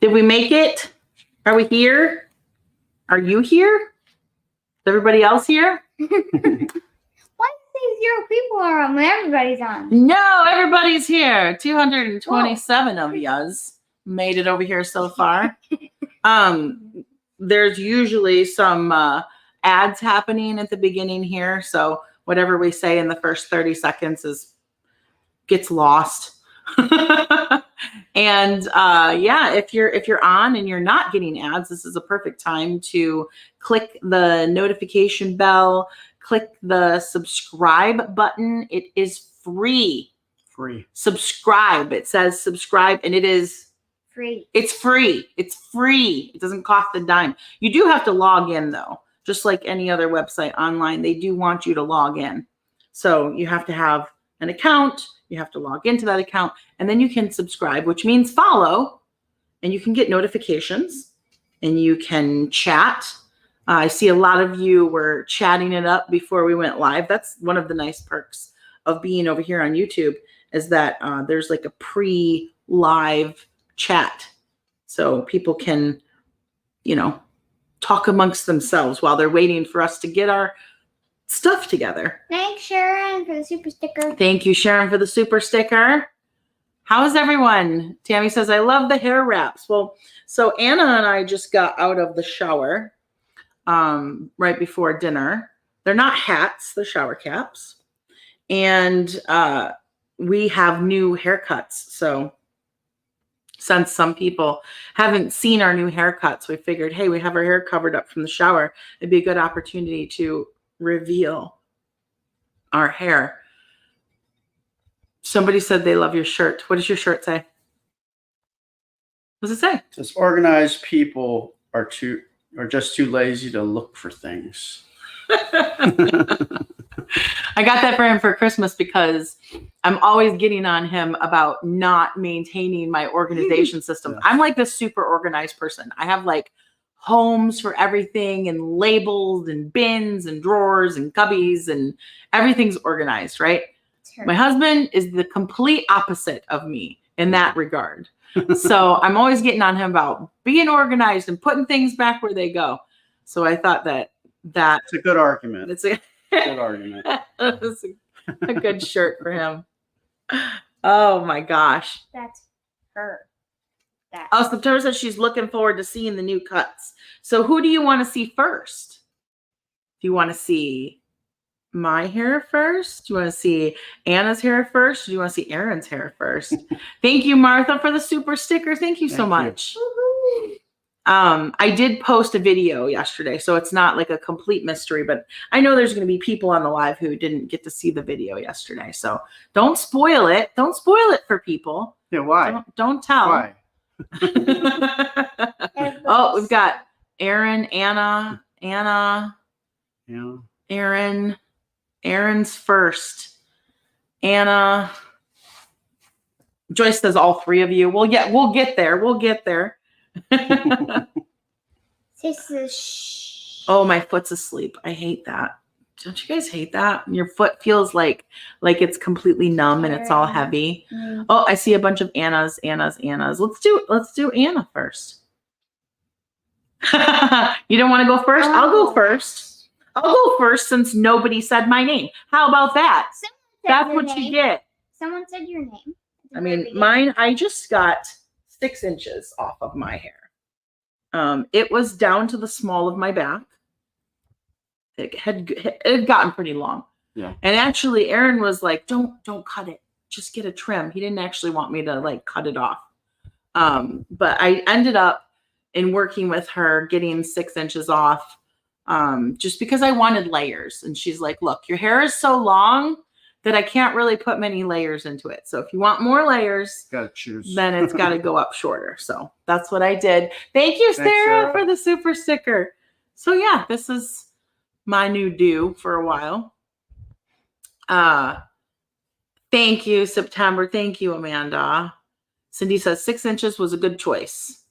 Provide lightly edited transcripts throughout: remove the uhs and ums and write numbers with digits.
Did we make it? Are we here? Are you here? Is everybody else here? Why do you say 0 people are on when everybody's on? No, everybody's here. 227 of yous made it over here so far. There's usually some ads happening at the beginning here, so whatever we say in the first 30 seconds gets lost. And yeah, if you're on and you're not getting ads, this is a perfect time to click the notification bell, click the subscribe button. It is free. Subscribe. It says subscribe, and it is free. It's free. It's free. It doesn't cost a dime. You do have to log in though. Just like any other website online, they do want you to log in. So you have to have an account. You have to log into that account, and then you can subscribe, which means follow, and you can get notifications, and you can chat. I see a lot of you were chatting it up before we went live. That's one of the nice perks of being over here on YouTube, is that there's like a pre-live chat. So people can, talk amongst themselves while they're waiting for us to get our stuff together. Thanks, Sharon, for the super sticker. Thank you, Sharon, for the super sticker. How's everyone? Tammy says, I love the hair wraps. Well, so Anna and I just got out of the shower right before dinner. They're not hats, they're shower caps. And we have new haircuts. So since some people haven't seen our new haircuts, we figured, hey, we have our hair covered up from the shower. It'd be a good opportunity to reveal our hair. Somebody said they love your shirt. What does your shirt say? What does it say? It says organized people are just too lazy to look for things. I got that for him for Christmas because I'm always getting on him about not maintaining my organization system. I'm like this super organized person. I have like homes for everything and labels and bins and drawers and cubbies and everything's organized, right? Sure. My husband is the complete opposite of me in that regard. So I'm always getting on him about being organized and putting things back where they go. So I thought that's a good argument. It's a good argument. It's a good shirt for him. Oh my gosh. That's her. Oh, September says she's looking forward to seeing the new cuts. So who do you want to see first? Do you want to see my hair first? Do you want to see Anna's hair first? Or do you want to see Aaron's hair first? Thank you, Martha, for the super sticker. Thank you so much. I did post a video yesterday, so it's not like a complete mystery, but I know there's going to be people on the live who didn't get to see the video yesterday. So don't spoil it. Don't spoil it for people. Yeah, why? Don't tell. Why? Oh, we've got Aaron, Anna, Yeah. Aaron. Aaron's first. Anna. Joyce says all three of you. Well, yeah, we'll get there. We'll get there. Oh, my foot's asleep. I hate that. Don't you guys hate that? Your foot feels like it's completely numb and it's all heavy. Oh, I see a bunch of Annas. Let's do Anna first. You don't want to go first? I'll go first. I'll go first since nobody said my name. How about that? That's what you get. Someone said your name. I mean, mine, I just got 6 inches off of my hair. It was down to the small of my back. It had gotten pretty long. Yeah. And actually Aaron was like, don't cut it. Just get a trim. He didn't actually want me to like cut it off. But I ended up in working with her getting 6 inches off just because I wanted layers. And she's like, look, your hair is so long that I can't really put many layers into it. So if you want more layers, gotta choose. Then it's got to go up shorter. So that's what I did. Thank you, Sarah, for the super sticker. So yeah, this is my new do for a while. Thank you, September. Thank you, Amanda. Cindy says 6 inches was a good choice.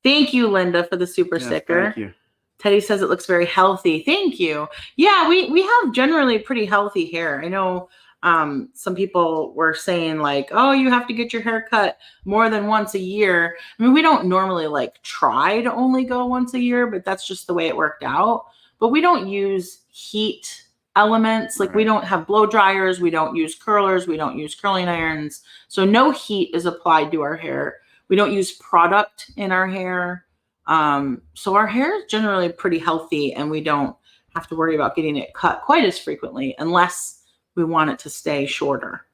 Thank you, Linda, for the super sticker. Thank you. Teddy says it looks very healthy. Thank you. Yeah, we have generally pretty healthy hair. I know Some people were saying like, oh, you have to get your hair cut more than once a year. I mean, we don't normally like try to only go once a year, but that's just the way it worked out. But we don't use heat elements. Like we don't have blow dryers. We don't use curlers. We don't use curling irons. So no heat is applied to our hair. We don't use product in our hair. So our hair is generally pretty healthy, and we don't have to worry about getting it cut quite as frequently unless we want it to stay shorter.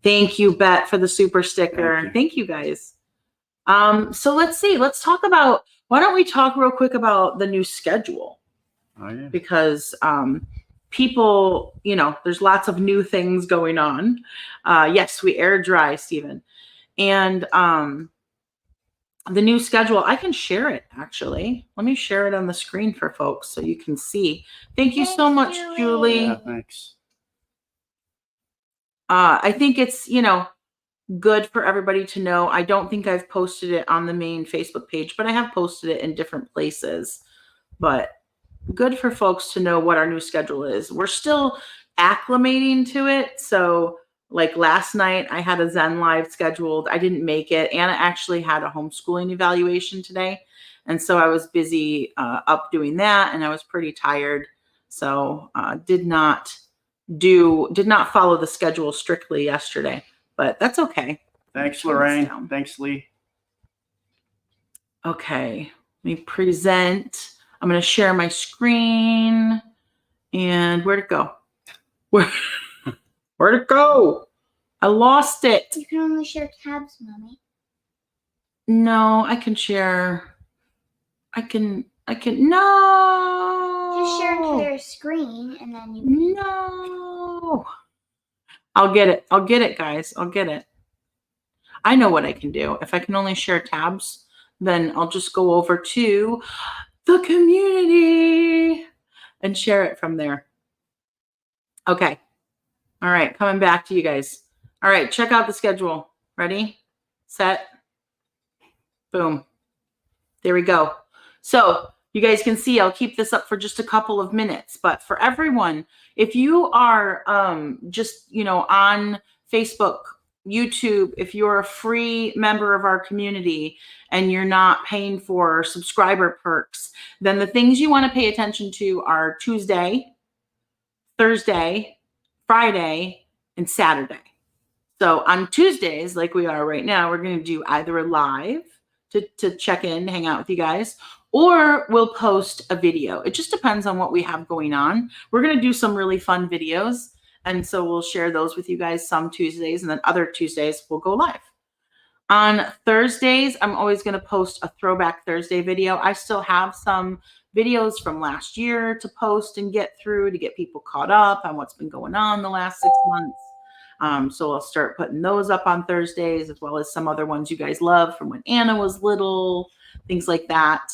Thank you, Bet, for the super sticker. Thank you guys. So let's see. Let's talk about, why don't we talk real quick about the new schedule? Oh, yeah. Because people, you know, there's lots of new things going on. Yes, we air dry, Stephen. And the new schedule, I can share it actually. Let me share it on the screen for folks so you can see. Thank you so much, Julie. Yeah, thanks. I think it's, you know, good for everybody to know. I don't think I've posted it on the main Facebook page, but I have posted it in different places. But good for folks to know what our new schedule is. We're still acclimating to it. So like last night, I had a Zen Live scheduled. I didn't make it. Anna actually had a homeschooling evaluation today. And so I was busy up doing that, and I was pretty tired. So did not follow the schedule strictly yesterday, but that's okay. Thanks, Lorraine. Thanks, Lee. Okay, let me present. I'm going to share my screen. And where'd it go? Where'd it go? I lost it. You can only share tabs, Mommy. No, I can share. I can, no. Just share to their screen and then you can. No. I'll get it. I'll get it, guys. I'll get it. I know what I can do. If I can only share tabs, then I'll just go over to the community and share it from there. Okay. All right. Coming back to you guys. All right. Check out the schedule. Ready, set, boom. There we go. So you guys can see, I'll keep this up for just a couple of minutes, but for everyone, if you are just, you know, on Facebook, YouTube, if you're a free member of our community and you're not paying for subscriber perks, then the things you want to pay attention to are Tuesday, Thursday, Friday, and Saturday. So on Tuesdays, like we are right now, we're going to do either a live to check in, hang out with you guys, or we'll post a video. It just depends on what we have going on. We're going to do some really fun videos. And so we'll share those with you guys some Tuesdays, and then other Tuesdays we'll go live. On Thursdays, I'm always going to post a Throwback Thursday video. I still have some videos from last year to post and get through to get people caught up on what's been going on the last 6 months. So I'll start putting those up on Thursdays, as well as some other ones you guys love from when Anna was little, things like that.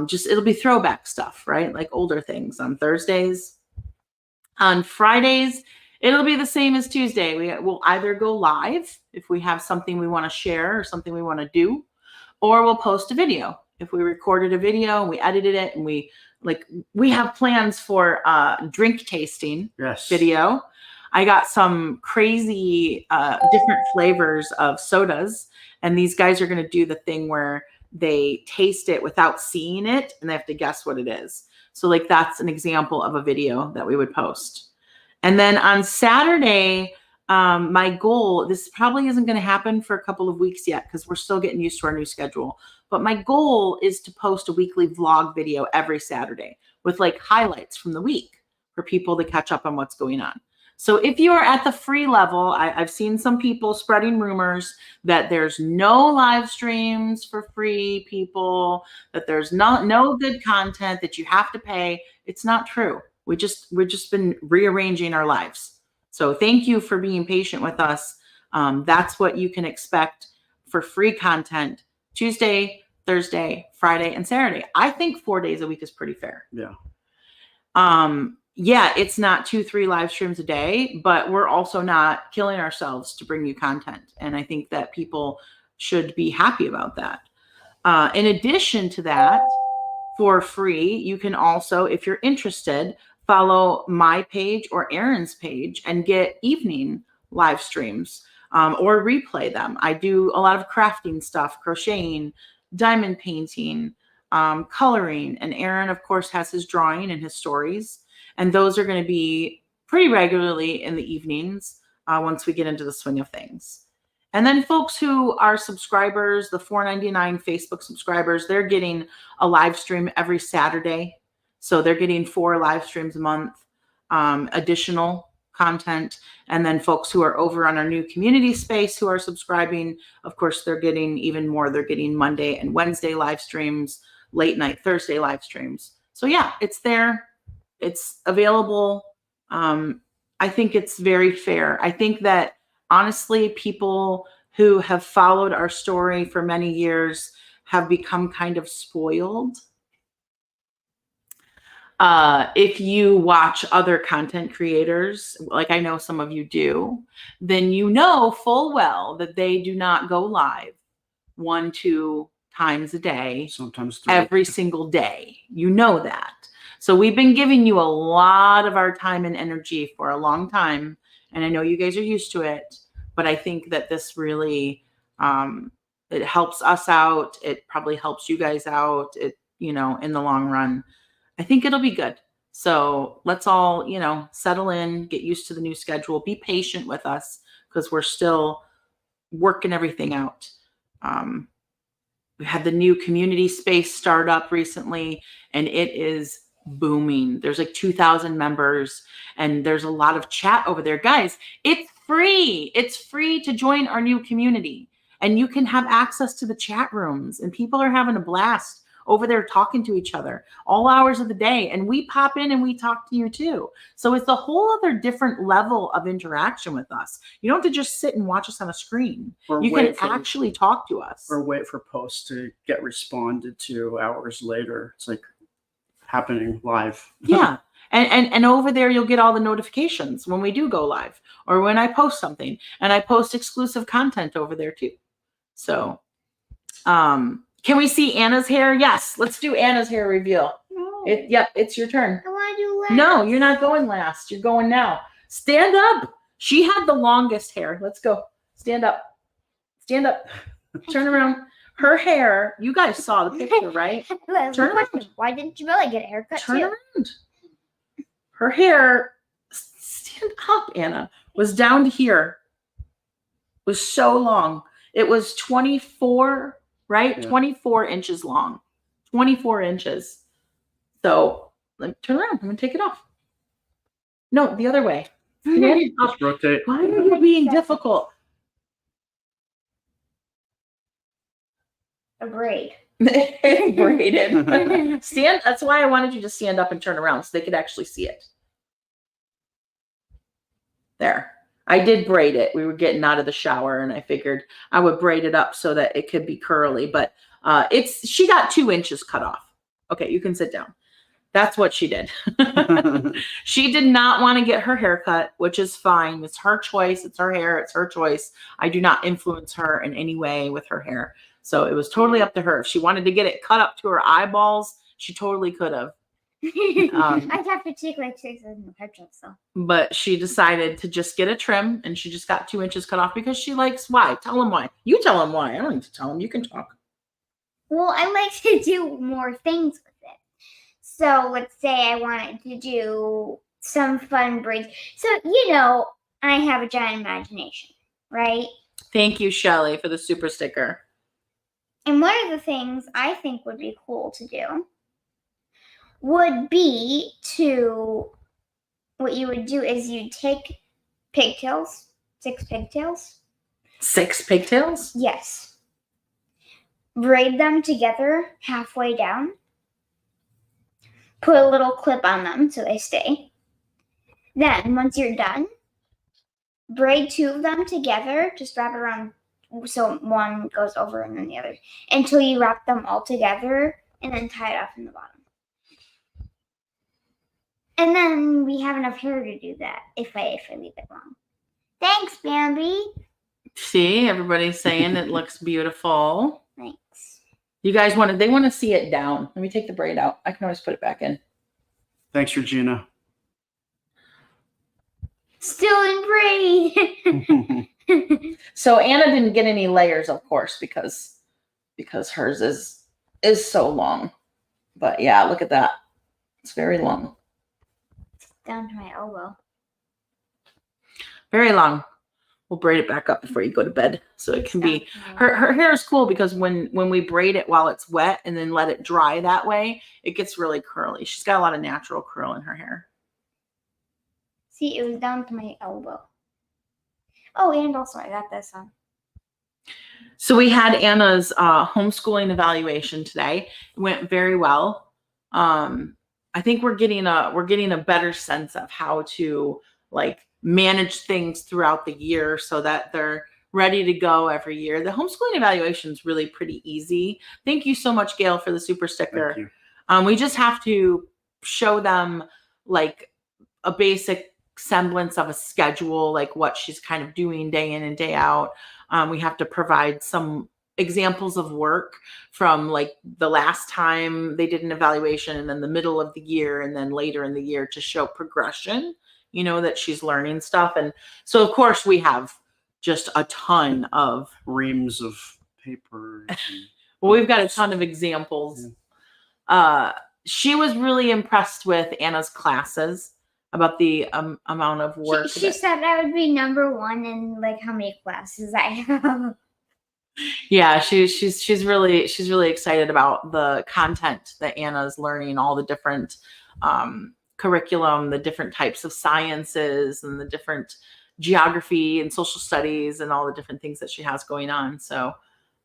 Just it'll be throwback stuff, right? Like older things on Thursdays. On Fridays, it'll be the same as Tuesday. We will either go live if we have something we want to share or something we want to do, or we'll post a video. If we recorded a video and we edited it, and we have plans for drink tasting video. I got some crazy different flavors of sodas, and these guys are going to do the thing where they taste it without seeing it, and they have to guess what it is. So like that's an example of a video that we would post. And then on Saturday, my goal, this probably isn't going to happen for a couple of weeks yet because we're still getting used to our new schedule. But my goal is to post a weekly vlog video every Saturday with like highlights from the week for people to catch up on what's going on. So if you are at the free level, I've seen some people spreading rumors that there's no live streams for free people, that there's no good content, that you have to pay. It's not true. We've just been rearranging our lives. So thank you for being patient with us. That's what you can expect for free content Tuesday, Thursday, Friday, and Saturday. I think 4 days a week is pretty fair. Yeah. Yeah, it's not 2-3 live streams a day, but we're also not killing ourselves to bring you content. And I think that people should be happy about that. In addition to that, for free, you can also, if you're interested, follow my page or Erin's page and get evening live streams or replay them. I do a lot of crafting stuff, crocheting, diamond painting, coloring. And Erin, of course, has his drawing and his stories. And those are going to be pretty regularly in the evenings once we get into the swing of things. And then folks who are subscribers, the $4.99 Facebook subscribers, they're getting a live stream every Saturday. So they're getting 4 live streams a month, additional content. And then folks who are over on our new community space who are subscribing, of course, they're getting even more. They're getting Monday and Wednesday live streams, late night Thursday live streams. So yeah, it's there. It's available. I think it's very fair. I think that honestly, people who have followed our story for many years have become kind of spoiled. If you watch other content creators, like I know some of you do, then you know full well that they do not go live 1-2 times a day, Sometimes 3. every single day. You know that. So we've been giving you a lot of our time and energy for a long time. And I know you guys are used to it, but I think that this really, it helps us out. It probably helps you guys out. It, in the long run, I think it'll be good. So let's all, settle in, get used to the new schedule, be patient with us because we're still working everything out. We had the new community space start up recently and it is booming. There's like 2,000 members and there's a lot of chat over there. Guys, it's free. It's free to join our new community and you can have access to the chat rooms and people are having a blast over there talking to each other all hours of the day. And we pop in and we talk to you too. So it's a whole other different level of interaction with us. You don't have to just sit and watch us on a screen. You can actually talk to us. Or wait for posts to get responded to hours later. It's like happening live. Yeah. And over there, you'll get all the notifications when we do go live or when I post something. And I post exclusive content over there too. So, can we see Anna's hair? Yes. Let's do Anna's hair reveal. No. Yep, it's your turn. I want to do last. No, you're not going last. You're going now. Stand up. She had the longest hair. Let's go. Stand up. Stand up. Turn around. Her hair, you guys saw the picture, right? Turn around. Why didn't you really get a haircut Turn too? around. Her hair, stand up, Anna, was down to here. Was so long. It was 24, right? Yeah. 24 inches long. 24 inches. So let me turn around. I'm going to take it off. No, the other way. Stand up. Just rotate. Why are you being difficult? A braid. It's braided. Stand. That's why I wanted you to stand up and turn around so they could actually see it. There. I did braid it. We were getting out of the shower and I figured I would braid it up so that it could be curly, but she got 2 inches cut off. Okay, you can sit down. That's what she did. She did not want to get her hair cut, which is fine. It's her choice. It's her hair. It's her choice. I do not influence her in any way with her hair. So it was totally up to her. If she wanted to get it cut up to her eyeballs, she totally could have. I'd have to take like 6 haircuts though. But she decided to just get a trim and she just got 2 inches cut off because she likes why. Tell them why. You tell them why. I don't need to tell them. You can talk. Well, I like to do more things with it. So let's say I wanted to do some fun braids. So, I have a giant imagination, right? Thank you, Shelly, for the super sticker. And one of the things I think would be cool to do would be what you would do is you'd take pigtails, 6 pigtails. 6 pigtails? Yes. Braid them together halfway down. Put a little clip on them so they stay. Then, once you're done, braid 2 of them together. Just wrap it around so one goes over and then the other. Until you wrap them all together and then tie it off in the bottom. And then we have enough hair to do that if I leave it long. Thanks, Bambi. See, everybody's saying it looks beautiful. Thanks. You guys they want to see it down. Let me take the braid out. I can always put it back in. Thanks, Regina. Still in braid. So Anna didn't get any layers, of course, because hers is so long. But yeah, look at that. It's very long. Down to my elbow. Very long. We'll braid it back up before you go to bed. So it can be her hair is cool because when we braid it while it's wet and then let it dry that way, it gets really curly. She's got a lot of natural curl in her hair. See, it was down to my elbow. Oh, and also I got this on. So we had Anna's homeschooling evaluation today. It went very well. I think we're getting a better sense of how to like manage things throughout the year so that they're ready to go every year. The homeschooling evaluation is really pretty easy. Thank you so much, Gail, for the super sticker. Thank you. We just have to show them like a basic semblance of a schedule, like what she's kind of doing day in and day out. We have to provide some examples of work from like the last time they did an evaluation and then the middle of the year and then later in the year to show progression, you know, that she's learning stuff. And so, of course, we have just a ton of reams of paper. well, we've got a ton of examples. Yeah. She was really impressed with Anna's classes about the amount of work. She said I would be number one in like how many classes I have. Yeah, she's really excited about the content that Anna's learning, all the different curriculum, the different types of sciences and the different geography and social studies and all the different things that she has going on. So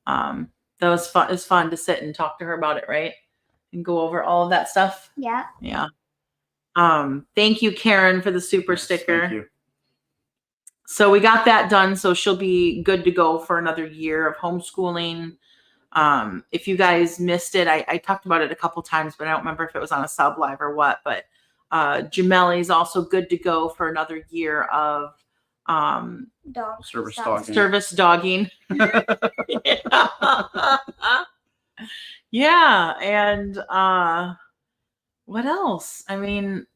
that was fun. It's fun to sit and talk to her about it, right? And go over all of that stuff. Yeah. Yeah. Thank you, Karen, for the super sticker. Thank you. So we got that done. So she'll be good to go for another year of homeschooling. If you guys missed it, I talked about it a couple times, but I don't remember if it was on a sub live or what. But Jamelli's also good to go for another year of service dogging. Yeah. And what else? I mean,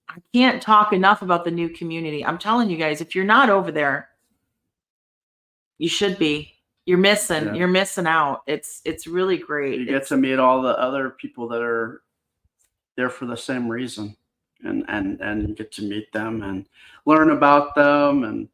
I can't talk enough about the new community. I'm telling you guys, if you're not over there, you should be. You're missing. Yeah. You're missing out. It's really great. You get to meet all the other people that are there for the same reason, and get to meet them and learn about them and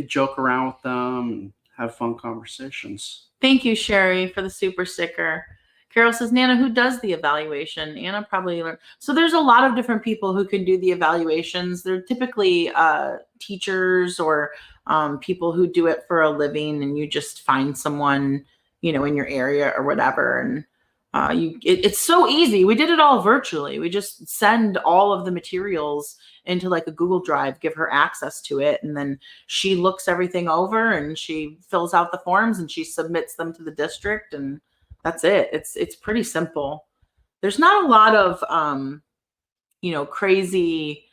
joke around with them and have fun conversations. Thank you, Sherry, for the super sticker. Carol says, Nana, who does the evaluation? Anna probably learned. So there's a lot of different people who can do the evaluations. They're typically teachers or people who do it for a living, and you just find someone, you know, in your area or whatever. And it's so easy. We did it all virtually. We just send all of the materials into like a Google Drive, give her access to it, and then she looks everything over and she fills out the forms and she submits them to the district, and that's it. It's pretty simple. There's not a lot of crazy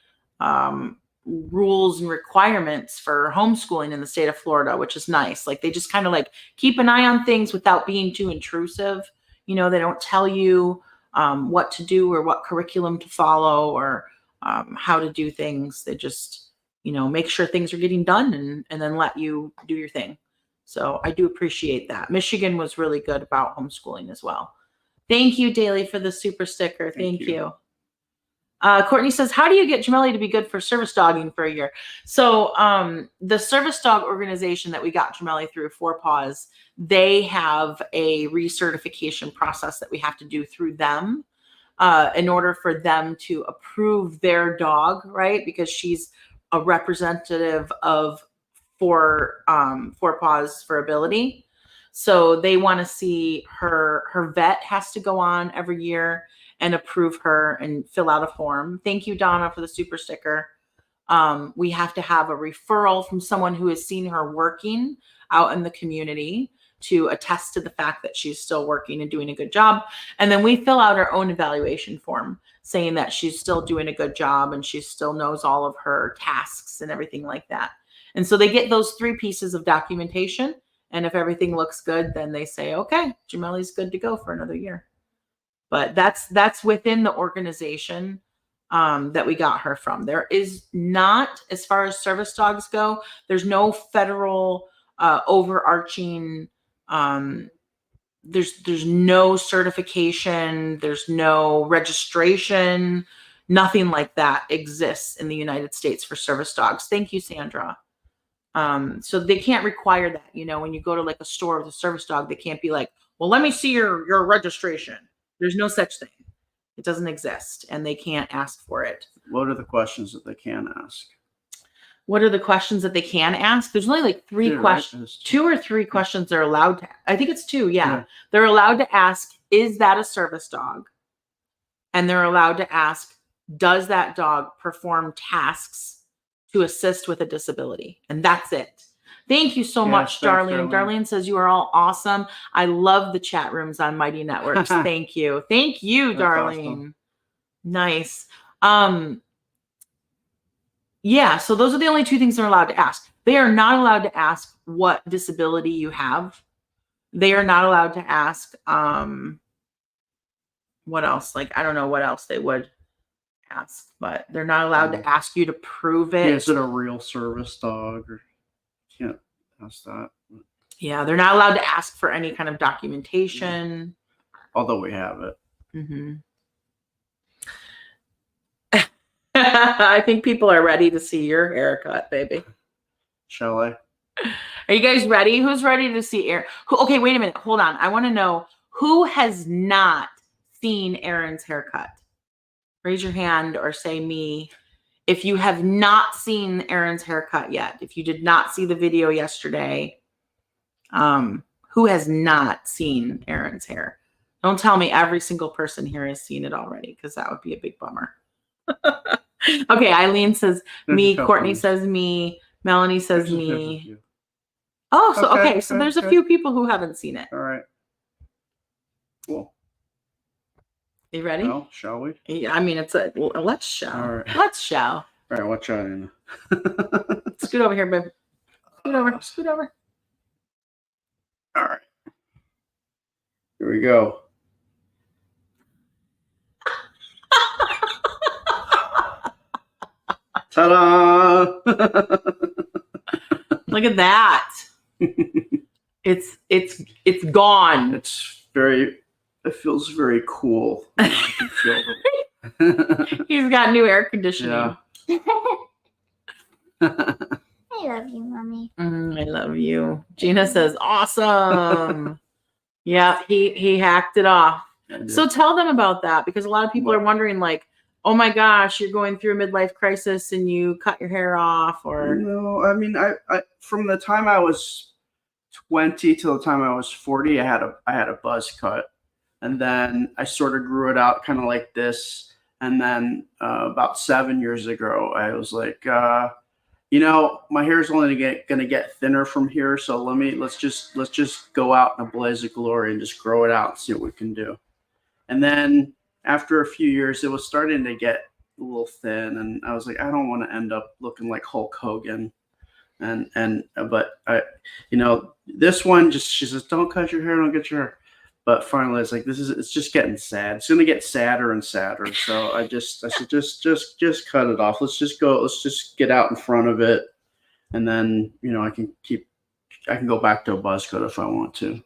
rules and requirements for homeschooling in the state of Florida, which is nice. Like they just kind of like keep an eye on things without being too intrusive. You know, they don't tell you what to do or what curriculum to follow or how to do things. They just, make sure things are getting done and then let you do your thing. So I do appreciate that. Michigan was really good about homeschooling as well. Thank you, Daly, for the super sticker. Thank you. Courtney says, how do you get Jamelli to be good for service dogging for a year? So the service dog organization that we got Jamelli through, Four Paws, they have a recertification process that we have to do through them in order for them to approve their dog, right? Because she's a representative of Four Paws for Ability. So they want to see her vet has to go on every year and approve her and fill out a form. Thank you, Donna, for the super sticker. We have to have a referral from someone who has seen her working out in the community to attest to the fact that she's still working and doing a good job. And then we fill out our own evaluation form saying that she's still doing a good job and she still knows all of her tasks and everything like that. And so they get those 3 pieces of documentation. And if everything looks good, then they say, okay, Jamelli's good to go for another year. But that's within the organization. that we got her from. There is not, as far as service dogs go, there's no federal overarching, there's no certification, there's no registration, nothing like that exists in the United States for service dogs. Thank you, Sandra. So they can't require that. When you go to like a store with a service dog, they can't be like, well, let me see your registration. There's no such thing. It doesn't exist, and they can't ask for it. What are the questions that they can ask? What are the questions that they can ask? There's only like three questions, right? 2 or 3 questions they're allowed to. I think it's 2. Yeah. They're allowed to ask, is that a service dog? And they're allowed to ask, does that dog perform tasks to assist with a disability? And that's it. Thank you so much, thanks, Darlene. Darlene says you are all awesome. I love the chat rooms on Mighty Networks. Thank you. Thank you, That's Darlene. awesome. Nice. Yeah, so those are the only 2 things they're allowed to ask. They are not allowed to ask what disability you have. They are not allowed to ask what else? Like, I don't know what else they would ask, but they're not allowed to ask you to prove it. Yeah, is it a real service dog? Or can't ask that. Yeah, they're not allowed to ask for any kind of documentation. Although we have it. Mm-hmm. I think people are ready to see your haircut, baby. Shall I? Are you guys ready? Who's ready to see Aaron? Okay, wait a minute. Hold on. I want to know who has not seen Aaron's haircut. Raise your hand or say me if you have not seen Aaron's haircut yet. If you did not see the video yesterday, who has not seen Aaron's hair? Don't tell me every single person here has seen it already, because that would be a big bummer. Okay, Eileen says me. Courtney says me. Melanie says me. Oh, so okay. So there's a few people who haven't seen it. All right. Cool. You ready? Well, shall we? Yeah, I mean, it's a let's show. All right. Let's show. All right, watch out, Anna. Scoot over here, babe. Scoot over. Scoot over. All right. Here we go. Ta-da! Look at that. It's gone. It's very. It feels very cool. I can feel it. He's got new air conditioning. Yeah. I love you, Mommy. I love you. Gina says, awesome. Yeah, he hacked it off. So tell them about that, because a lot of people are wondering, like, oh my gosh, you're going through a midlife crisis and you cut your hair off, or No, I mean, I from the time I was 20 till the time I was 40, I had a buzz cut, and then I sort of grew it out kind of like this, and then about 7 years ago, I was like, my hair is only gonna get thinner from here, so let's just go out in a blaze of glory and just grow it out and see what we can do. And then after a few years, it was starting to get a little thin, and I was like, I don't want to end up looking like Hulk Hogan. But I, this one she says, don't cut your hair, don't get your hair. But finally, it's like, it's just getting sad. It's gonna get sadder and sadder. So I said, just cut it off. Let's just get out in front of it, and then I can go back to a buzz cut if I want to.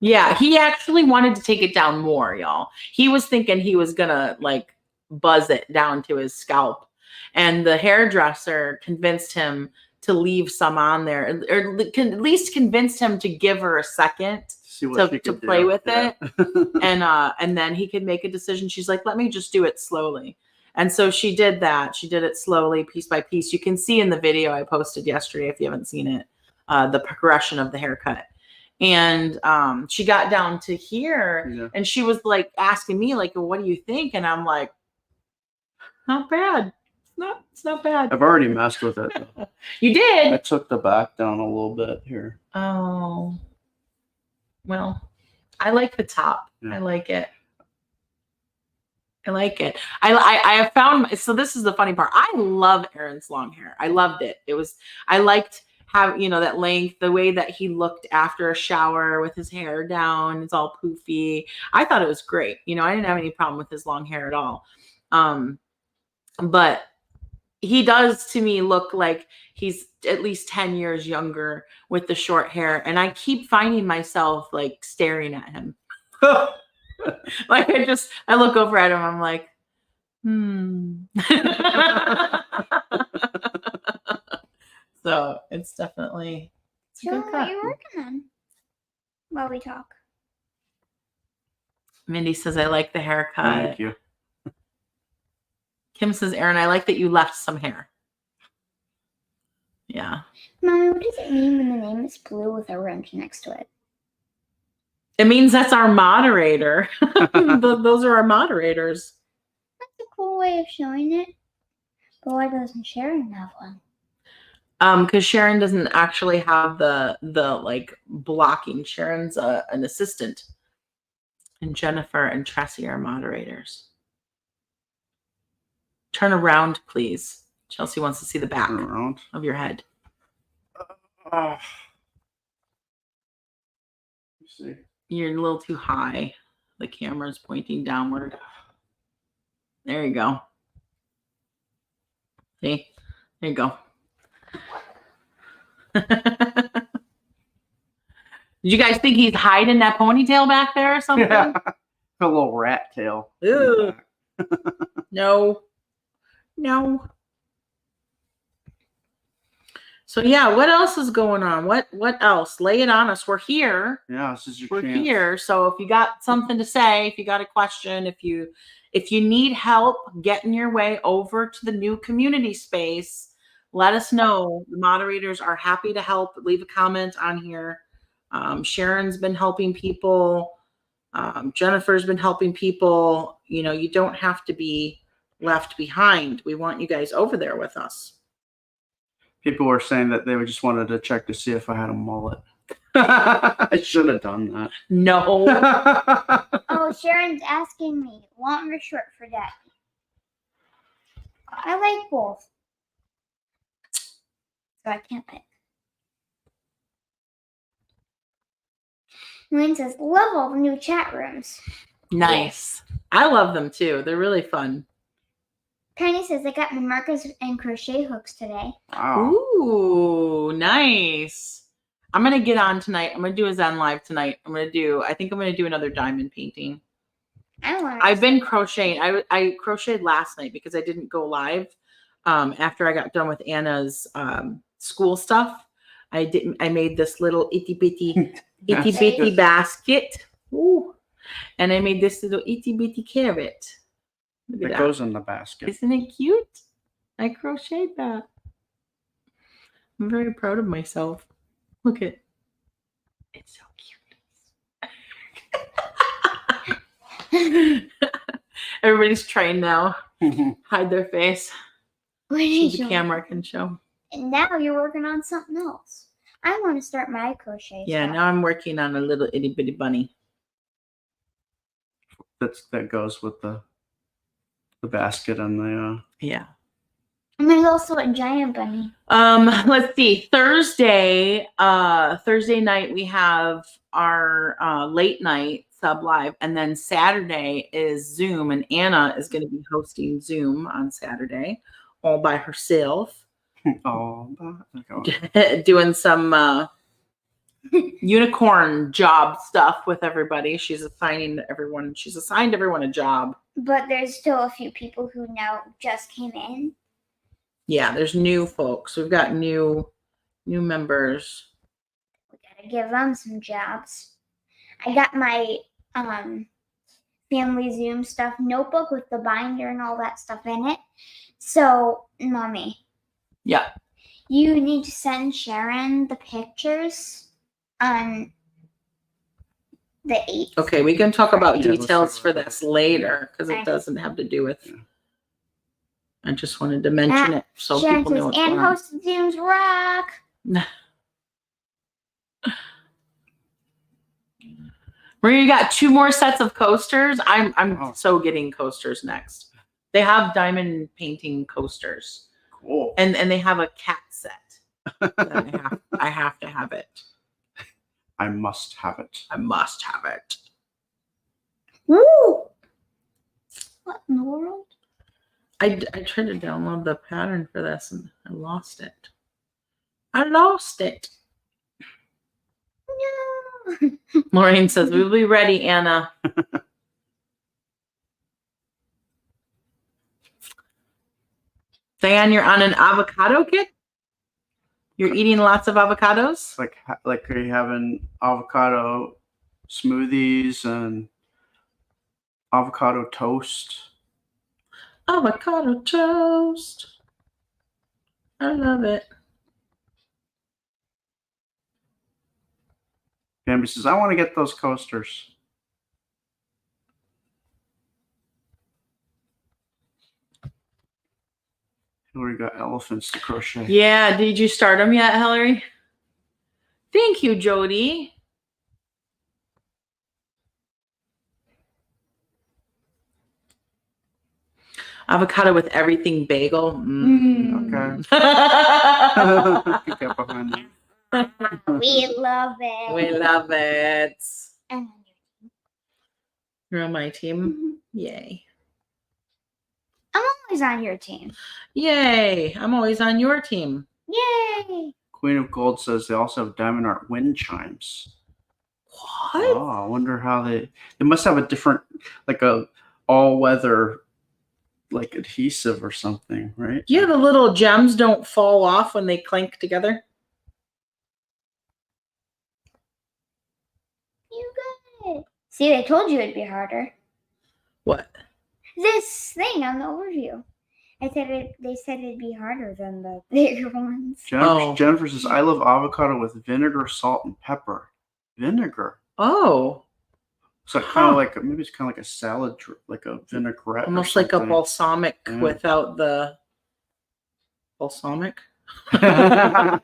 yeah, he actually wanted to take it down more, y'all. He was thinking he was gonna like buzz it down to his scalp, and the hairdresser convinced him to leave some on there, or at least convinced him to give her a second to play with it, and then he could make a decision. She's like, let me just do it slowly. And so she did that. She did it slowly, piece by piece. You can see in the video I posted yesterday, if you haven't seen it, the progression of the haircut. And she got down to here, and she was like asking me, like, well, what do you think? And I'm like, not bad. It's not bad. I've already messed with it. You did? I took the back down a little bit here. Oh, well, I like the top. Yeah. I like it. I have found, so this is the funny part. I love Aaron's long hair. I loved it. I liked how, that length, the way that he looked after a shower with his hair down. It's all poofy. I thought it was great. I didn't have any problem with his long hair at all. but he does to me look like he's at least 10 years younger with the short hair. And I keep finding myself like staring at him. Like I look over at him. I'm like, So it's definitely, it's a Show good me what cut. you're working on while we talk. Mindy says, I like the haircut. Thank you. Kim says, Aaron, I like that you left some hair. Yeah. Mommy, what does it mean when the name is blue with orange next to it? It means that's our moderator. Those are our moderators. That's a cool way of showing it. But why doesn't Sharon have one? Because Sharon doesn't actually have the like blocking. Sharon's an assistant. And Jennifer and Tressie are moderators. Turn around, please. Chelsea wants to see the back Turn around. of your head. Let me see. You're a little too high. The camera's pointing downward. There you go. See? There you go. Did you guys think he's hiding that ponytail back there or something? Yeah. A little rat tail. Ew. No. No. So yeah, what else is going on? What else? Lay it on us. We're here. Yeah, this is your We're chance. here. So if you got something to say, if you got a question, if you need help getting your way over to the new community space, let us know. The moderators are happy to help. Leave a comment on here. Sharon's been helping people. Jennifer's been helping people. You know, you don't have to be left behind. We want you guys over there with us. People were saying that they just wanted to check to see if I had a mullet. I should have done that. No. Oh, Sharon's asking me, long or short for daddy? I like both. So I can't pick. Lynn says, love all the new chat rooms. Nice. I love them too. They're really fun. Penny says, I got my markers and crochet hooks today. Wow. Ooh, nice. I'm going to get on tonight. I'm going to do a Zen live tonight. I think I'm going to do another diamond painting. I've been crocheting. I crocheted last night because I didn't go live after I got done with Anna's school stuff. I made this little itty bitty basket. Ooh. And I made this little itty bitty carrot. Look at It that. goes in the basket. Isn't it cute? I crocheted that. I'm very proud of myself. Look at, it's so cute. Everybody's trained now. Hide their face What so is the your- camera can show. And now you're working on something else. I want to start my crochet Yeah, stuff. now I'm working on a little itty bitty bunny. That goes with the basket and the Yeah. And there's also a giant bunny. Let's see. Thursday night we have our late night sub live, and then Saturday is Zoom, and Anna is going to be hosting Zoom on Saturday all by herself. Doing some unicorn job stuff with everybody. She's assigned everyone a job. But there's still a few people who now just came in. Yeah, there's new folks. We've got new members. We gotta give them some jobs. I got my family Zoom stuff notebook with the binder and all that stuff in it. So, Mommy. Yeah. You need to send Sharon the pictures on the 8th. Okay, we can talk about Yeah, let's details talk for about this that. later because it Okay. doesn't have to do with. Yeah. I just wanted to mention it so Sharon people know says, what's and going on. hosted Zooms rock. Maria, you got 2 more sets of coasters. I'm Oh. so getting coasters next. They have diamond painting coasters, cool. and they have a cat set. That I have to have it. I must have it. I must have it. Woo! What in the world? I tried to download the pattern for this and I lost it. I lost it. No. Maureen says, we'll be ready, Anna. Diane, you're on an avocado kick? You're eating lots of avocados? Like are you having avocado smoothies and avocado toast? Avocado toast. I love it. Bambi says, I want to get those coasters. Hillary got elephants to crochet. Yeah, did you start them yet, Hillary? Thank you, Jody. Avocado with everything bagel. Okay. Get behind that. We love it. We love it. And You're on my team. Mhm. Yay. I'm always on your team. Yay. I'm always on your team. Yay! Queen of Gold says they also have diamond art wind chimes. What? Oh, I wonder how they must have a different, like a all-weather, like adhesive or something, right? Yeah, the little gems don't fall off when they clank together. You got it. See, I told you it'd be harder. What? This thing on the overview. They said it'd be harder than the bigger ones. Jennifer says, I love avocado with vinegar, salt, and pepper. Vinegar. Oh. So kind of like, maybe it's kind of like a salad, like a vinaigrette. Almost like a balsamic without the balsamic. What's a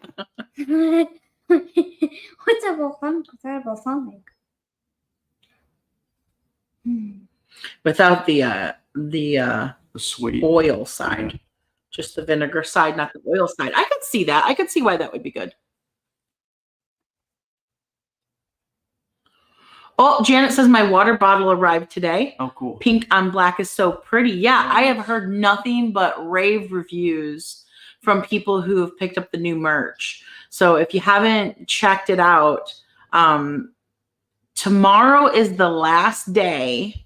balsamic without a balsamic? Without the sweet oil side. Just the vinegar side, not the oil side. I could see that. I could see why that would be good. Oh, Janet says my water bottle arrived today. Oh, cool. Pink on black is so pretty. Yeah, I have heard nothing but rave reviews from people who have picked up the new merch. So if you haven't checked it out, tomorrow is the last day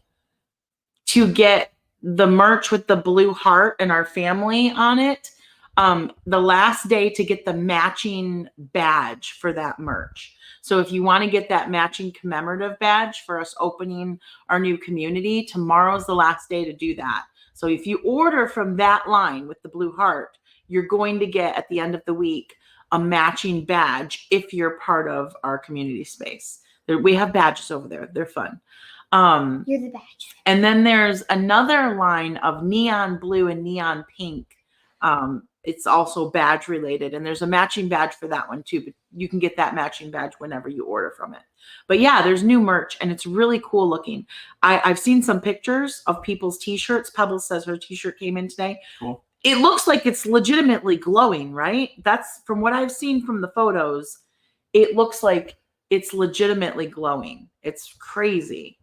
to get the merch with the blue heart and our family on it. The last day to get the matching badge for that merch. So if you want to get that matching commemorative badge for us opening our new community, tomorrow's the last day to do that. So if you order from that line with the blue heart, you're going to get at the end of the week a matching badge if you're part of our community space. We have badges over there. They're fun. You're the badge. And then there's another line of neon blue and neon pink. It's also badge related, and there's a matching badge for that one too, but you can get that matching badge whenever you order from it. But yeah, there's new merch and it's really cool looking. I've seen some pictures of people's t-shirts. Pebbles says her t-shirt came in today. Cool. It looks like it's legitimately glowing, right? That's from what I've seen from the photos. It looks like it's legitimately glowing. It's crazy.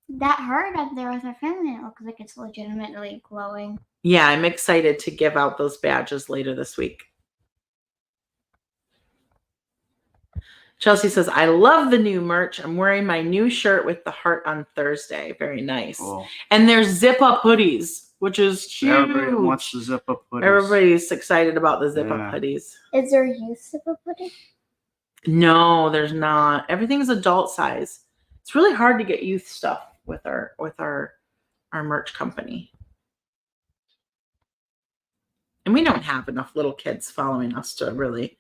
That heart up there with our family, it looks like it's legitimately glowing. Yeah, I'm excited to give out those badges later this week. Chelsea says, I love the new merch. I'm wearing my new shirt with the heart on Thursday. Very nice. Cool. And there's zip-up hoodies, which is huge. Everybody wants the zip-up hoodies. Everybody's excited about the zip-up hoodies. Is there a youth zip-up hoodie? No, there's not. Everything's adult size. It's really hard to get youth stuff with our merch company. And we don't have enough little kids following us to really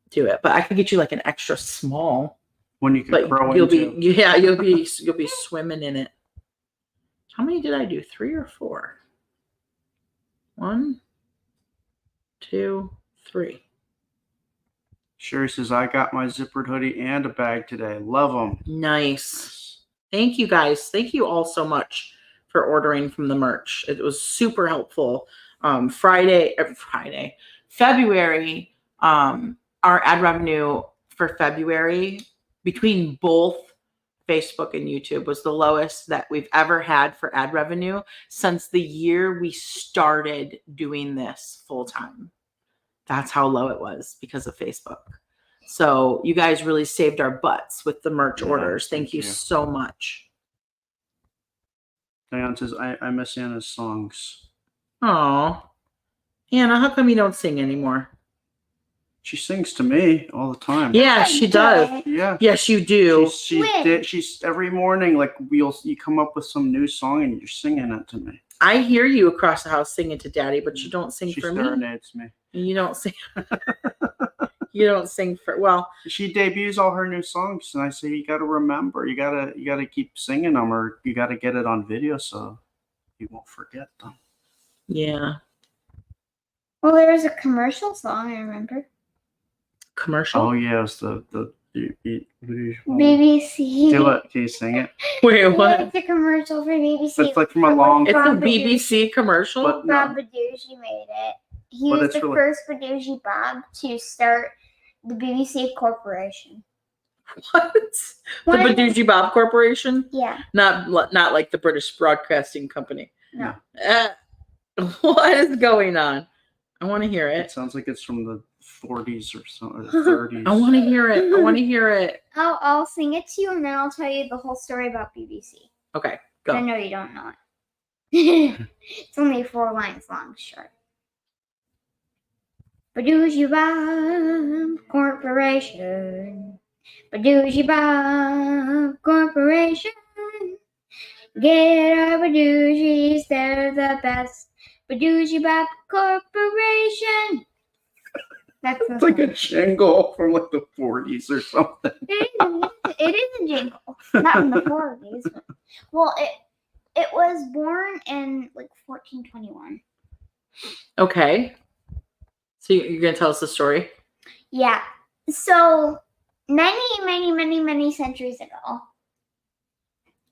do it. But I could get you like an extra small. One you can grow you'll into. you'll be swimming in it. How many did I do? 3 or 4? 1, 2, 3. Sherry says, I got my zippered hoodie and a bag today. Love them. Nice. Thank you guys. Thank you all so much for ordering from the merch. It was super helpful. February, our ad revenue for February between both Facebook and YouTube was the lowest that we've ever had for ad revenue since the year we started doing this full time. That's how low it was because of Facebook. So you guys really saved our butts with the merch orders. Thank you so much. Diane says, I miss Anna's songs. Oh, Anna, how come you don't sing anymore? She sings to me all the time. Yeah, she does. Yeah. Yes, you do. She's every morning, like you come up with some new song and you're singing it to me. I hear you across the house singing to Daddy, but you don't sing for me. She serenades me. You don't sing. You don't sing for, well. She debuts all her new songs, and I say, you got to remember, you gotta keep singing them, or you got to get it on video so you won't forget them. Yeah. Well, there was a commercial song, I remember. Commercial? Oh, yeah, it was the BBC. Do it. Can you sing it? Wait, what? Yeah, it's a commercial for BBC. It's like from a long. It's a Bob BBC commercial? But no. Bob Bedushi made it. He But was it's the really- first Bedushi Bob to start the BBC Corporation. What? The What? Bedushi Bob Corporation? Yeah. Not like the British Broadcasting Company. No. What is going on? I want to hear It it. sounds like it's from the 40s or something, or 30s. I want to hear it. I want to hear it. I'll sing it to you and then I'll tell you the whole story about BBC. Okay, I go. know you don't know it. It's only 4 lines long, short. Bedushi Bob Corporation. Bedushi Bob Corporation. Get our Bedushis, they're the best. Bedushi Bob Corporation. That's the It's like song. a jingle from like the 40s or something. It is a jingle. Not in the 40s. Well, it was born in like 1421. Okay. So you're going to tell us the story? Yeah. So many centuries ago,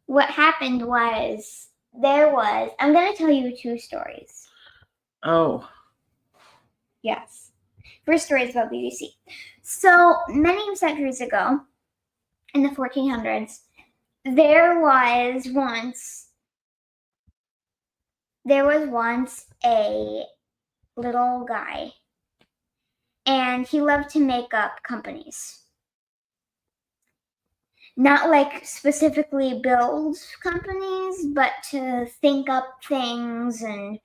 what happened was I'm going to tell you 2 stories. Oh. Yes. First story is about BBC. So many centuries ago, in the 1400s, there was once a little guy, and he loved to make up companies. Not like specifically build companies, but to think up things and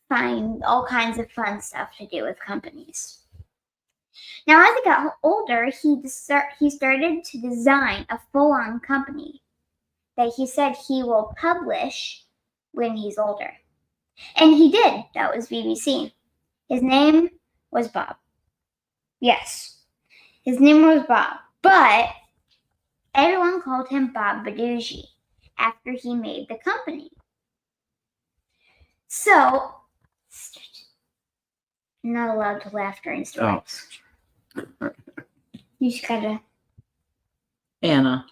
find all kinds of fun stuff to do with companies. Now, as he got older, he started to design a full-on company that he said he will publish when he's older. And he did. That was BBC. His name was Bob. Yes, his name was Bob. But everyone called him Bob Bedushi after he made the company. So, I'm not allowed to laugh during stories. You just gotta. Anna,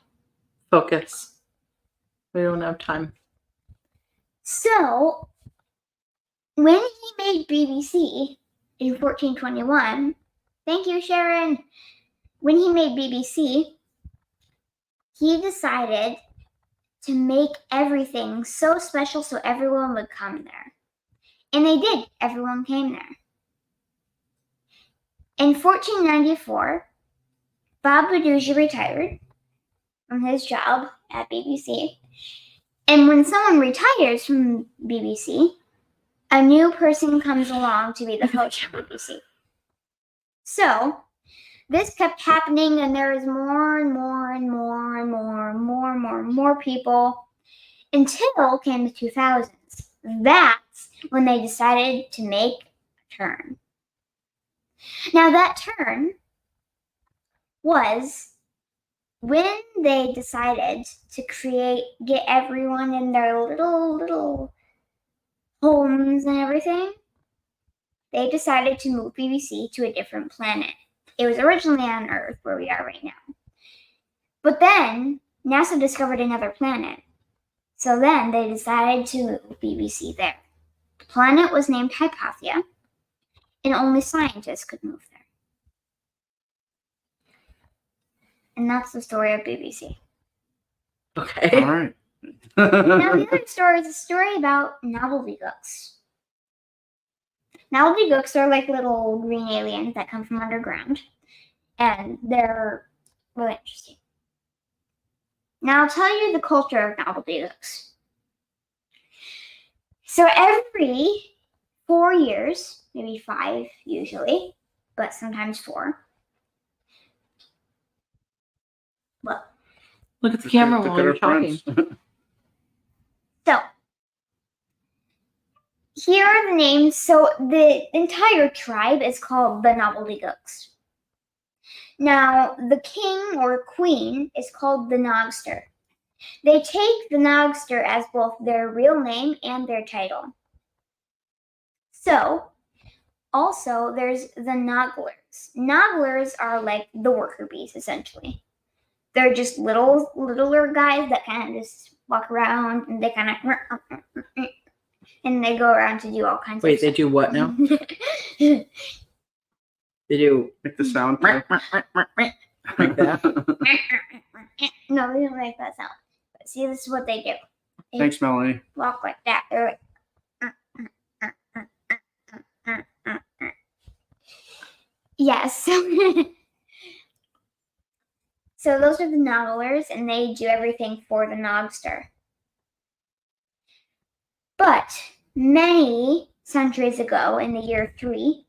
focus. We don't have time. So, when he made BBC in 1421, thank you, Sharon. When he made BBC, he decided to make everything so special so everyone would come there. And they did. Everyone came there. In 1494, Bob Bedushi retired from his job at BBC. And when someone retires from BBC, a new person comes along to be the host of BBC. So, this kept happening, and there was more and more people until came the 2000s. That's when they decided to make a turn. Now, that turn was when they decided to get everyone in their little homes and everything. They decided to move BBC to a different planet. It was originally on Earth, where we are right now. But then, NASA discovered another planet. So then, they decided to move BBC there. The planet was named Hypatia, and only scientists could move there. And that's the story of BBC. Okay. All right. Now, the other story is a story about nobbledygooks. Nobbledygooks are like little green aliens that come from underground, and they're really interesting. Now, I'll tell you the culture of nobbledygooks. So every 4 years, maybe 5 usually, but sometimes 4. Well, Look at the camera while you're talking. so here are the names. So the entire tribe is called the Nobbledygooks. Now, the king or queen is called the Nogster. They take the Nogster as both their real name and their title. So, also, there's the Nogglers. Nogglers are like the worker bees, essentially. They're just littler guys that kind of just walk around, and they kind of and they go around to do all kinds of Wait, stuff. they do what now? They do Make the sound. too. like that. No, they don't make that sound. But see, this is what they do. They Thanks, Melanie. walk like that. They're like, yes. So those are the Nogglers, and they do everything for the Nogster. But many centuries ago, in the year 3,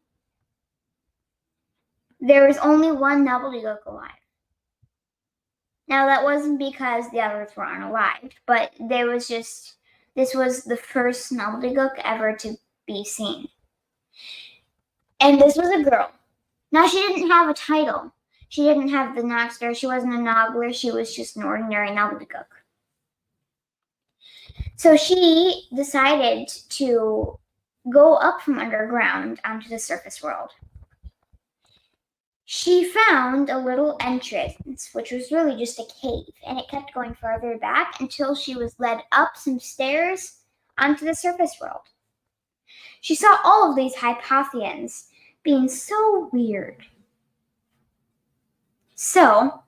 there was only one Nobbledygook alive. Now, that wasn't because the others were unalive, but this was the first Nobbledygook ever to be seen. And this was a girl. Now, she didn't have a title. She didn't have the Nogster. She wasn't a Noggler. She was just an ordinary Nobbledygook. So she decided to go up from underground onto the surface world. She found a little entrance, which was really just a cave, and it kept going further back until she was led up some stairs onto the surface world. She saw all of these Hypathians being so weird. So,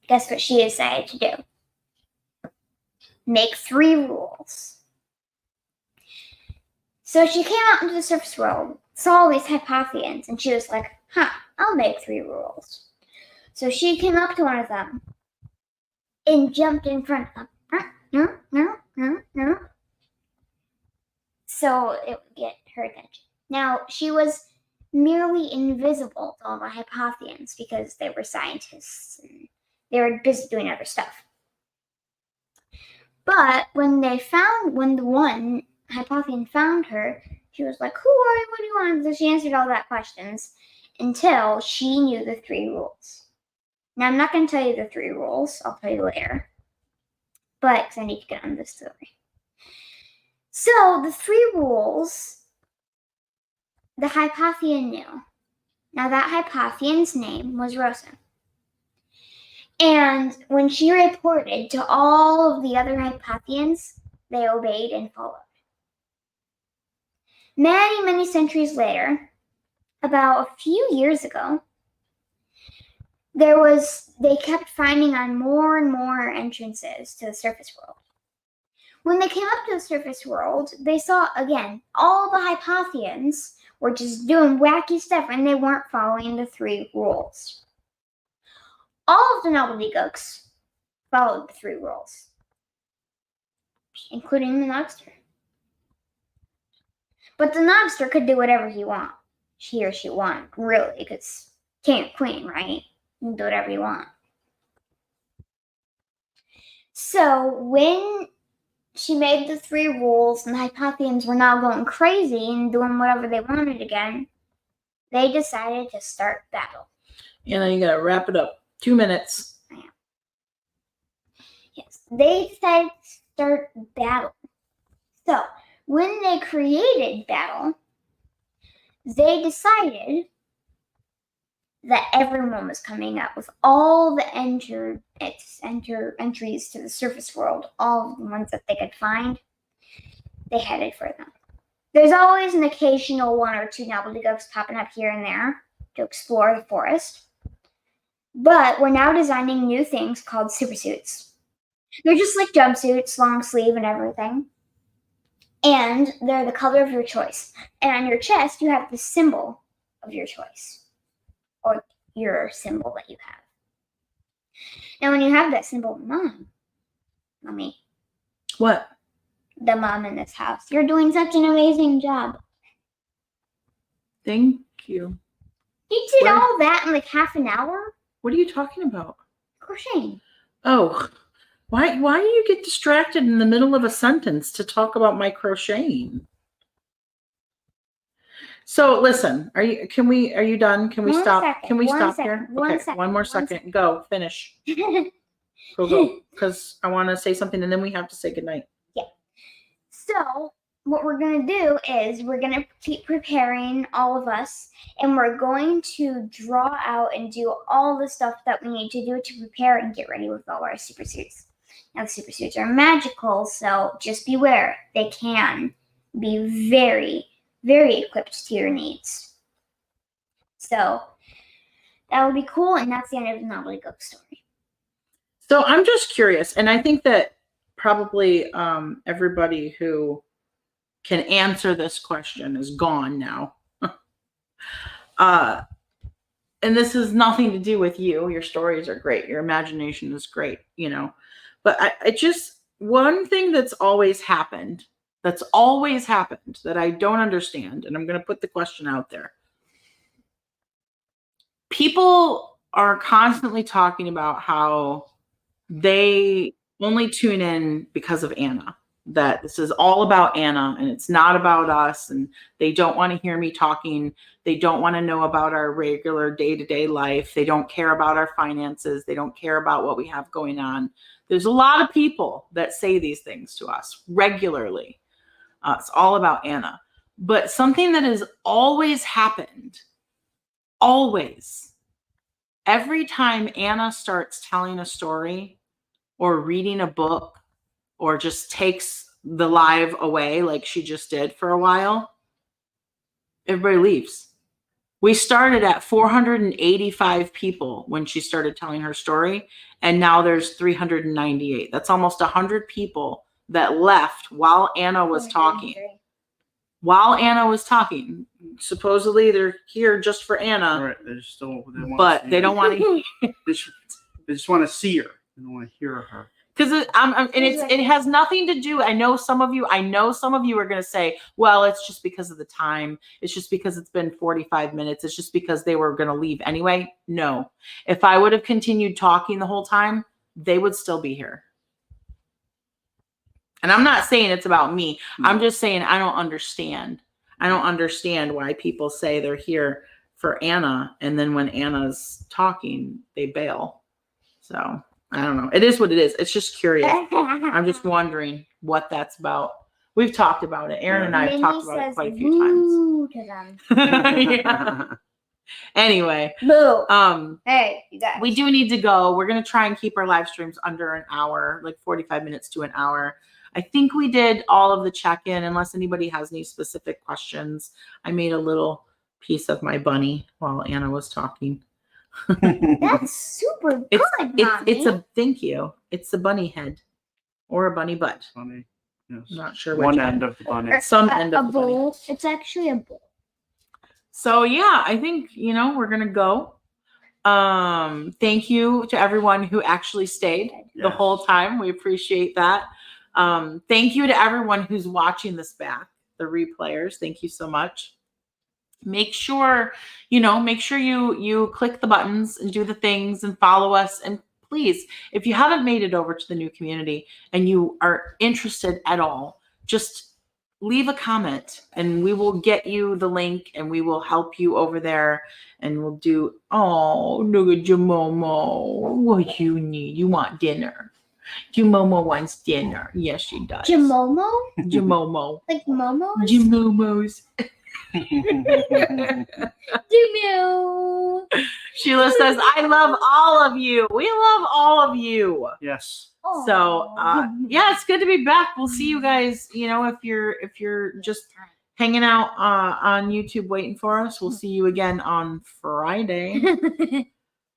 guess what she decided to do? Make 3 rules. So she came out into the surface world, saw all these Hypathians, and she was like, I'll make 3 rules. So she came up to one of them and jumped in front of them. No. So it would get her attention. Now, she was merely invisible to all the Hypathians because they were scientists and they were busy doing other stuff. But when the one Hypathian found her, she was like, "Who are you? What do you want?" So she answered all that questions until she knew the 3 rules. Now, I'm not going to tell you the 3 rules. I'll tell you later. But, because I need to get on this story. So, the 3 rules the Hypathian knew. Now, that Hypathian's name was Rosa. And when she reported to all of the other Hypathians, they obeyed and followed. Many, many centuries later, about a few years ago, they kept finding on more and more entrances to the surface world. When they came up to the surface world, they saw, again, all the Hypathians were just doing wacky stuff, and they weren't following the 3 rules. All of the Nobbledygooks followed the 3 rules, including the Nogster. But the Nogster could do whatever he or she wanted, really, because king or queen, right? You can do whatever you want. So when she made the 3 rules and the Hypathians were now going crazy and doing whatever they wanted again, they decided to start battle. You gotta wrap it up. 2 minutes. Yes, they decided to start battle. So, when they created battle, they decided that everyone was coming up with all the entries to the surface world, all of the ones that they could find. They headed for them. There's always an occasional 1 or 2 Nobbledygooks popping up here and there to explore the forest. But we're now designing new things called supersuits. They're just like jumpsuits, long sleeve and everything. And they're the color of your choice. And on your chest, you have the symbol of your choice. Or your symbol that you have. Now, when you have that symbol, Mommy, What? the mom in this house, you're doing such an amazing job. Thank you. You did What? all that in like half an hour? What are you talking about? Crocheting. Oh, why do you get distracted in the middle of a sentence to talk about my crocheting? So listen, are you done? Can we One stop? second, Can we one stop second, here? one Okay, second, one more one second. second. Go, finish. Go. Because I want to say something and then we have to say goodnight. So, what we're going to do is we're going to keep preparing, all of us, and we're going to draw out and do all the stuff that we need to do to prepare and get ready with all our super suits. Now, the super suits are magical, so just beware. They can be very, very equipped to your needs. So, that would be cool, and that's the end of the Gobbledygook story. So I'm just curious, and I think that probably everybody who can answer this question is gone now. And this has nothing to do with you. Your stories are great. Your imagination is great, But I just, one thing that's always happened that I don't understand, and I'm going to put the question out there. People are constantly talking about how they only tune in because of Anna, that this is all about Anna and it's not about us, and they don't want to hear me talking. They don't want to know about our regular day-to-day life. They don't care about our finances. They don't care about what we have going on. There's a lot of people that say these things to us regularly. It's all about Anna. But something that has always happened, always, every time Anna starts telling a story or reading a book or just takes the live away like she just did for a while, everybody leaves. We started at 485 people when she started telling her story, and now there's 398. That's almost 100 people that left while Anna was talking. While Anna was talking. Supposedly they're here just for Anna. Right. They don't want to. They just want to see her. They don't want to hear her. Because it has nothing to do. I know some of you are going to say, well, it's just because of the time. It's just because it's been 45 minutes. It's just because they were going to leave anyway. No. If I would have continued talking the whole time, they would still be here. And I'm not saying it's about me. I'm just saying I don't understand. I don't understand why people say they're here for Anna, and then when Anna's talking, they bail. So I don't know. It is what it is. It's just curious. I'm just wondering what that's about. We've talked about it. Aaron and I have talked about it quite a few times. To them. Yeah. Anyway, Boo. hey, you guys. We do need to go. We're going to try and keep our live streams under an hour, like 45 minutes to an hour. I think we did all of the check-in, unless anybody has any specific questions. I made a little piece of my bunny while Anna was talking. That's super good, it's a thank you. It's a bunny head or a bunny butt. Bunny. Yes. I'm not sure which one end of the bunny. Some end of the bowl. bunny. It's actually a bowl. So yeah, I think we're gonna go. Thank you to everyone who actually stayed the whole time. We appreciate that. Thank you to everyone who's watching this back, the replayers. Thank you so much. Make sure you click the buttons and do the things and follow us. And please, if you haven't made it over to the new community and you are interested at all, just leave a comment and we will get you the link and we will help you over there and we'll do, oh, look at Jamomo. What you need? You want dinner. Jamomo wants dinner. Yes, she does. Jamomo? Jamomo. Like Momos? Jamomos. Sheila says, I love all of you. We love all of you. Yes. So yeah, it's good to be back. We'll see you guys, if you're just hanging out on YouTube waiting for us, we'll see you again on Friday.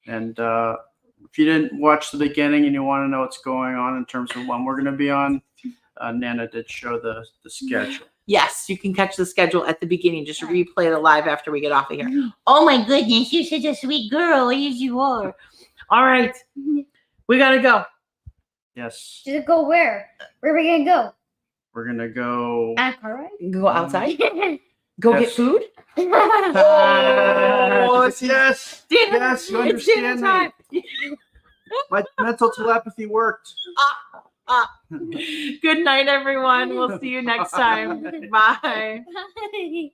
And if you didn't watch the beginning and you want to know what's going on in terms of when we're going to be on, Nana did show the schedule. Yes, you can catch the schedule at the beginning. Just replay the live after we get off of here. Oh my goodness, you're such a sweet girl. Yes, you are. All right. We got to go. Yes. Just go where? Where are we gonna go? We're going to go. On a car ride? Go outside. Go get Yes. food. Oh, yes. Dinner. Yes, you It's dinner understand time. me. My mental telepathy worked. Good night, everyone. We'll see you next time. Bye. Bye.